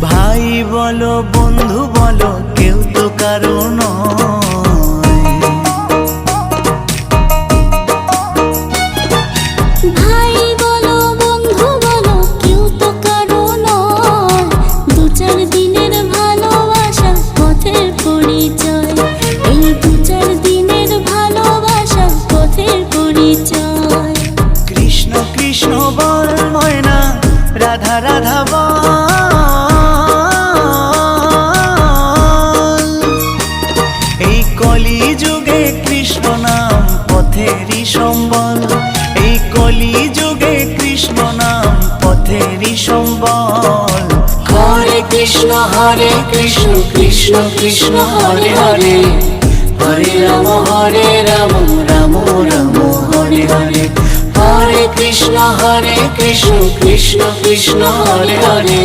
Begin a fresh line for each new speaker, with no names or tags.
ভাই বলো বন্ধু বলো কেউ তো কারো নয়।
ভাই বলো বন্ধু বলো কেউ তো কারো নয়। দু চার দিনের ভালোবাসা পথের পরিচয়। এই দু চার দিনের ভালোবাসা পথের পরিচয়।
কৃষ্ণ কৃষ্ণ বল ময়না, রাধা রাধা বল। এই কলি যুগে কৃষ্ণ নাম পথেরই সম্বল। এই কলি যুগে কৃষ্ণ নাম পথেরই সম্বল। হরে কৃষ্ণ কৃষ্ণ কৃষ্ণ হরে হরে, হরে রাম রাম রাম হরে হরে। হরে কৃষ্ণ কৃষ্ণ কৃষ্ণ হরে হরে।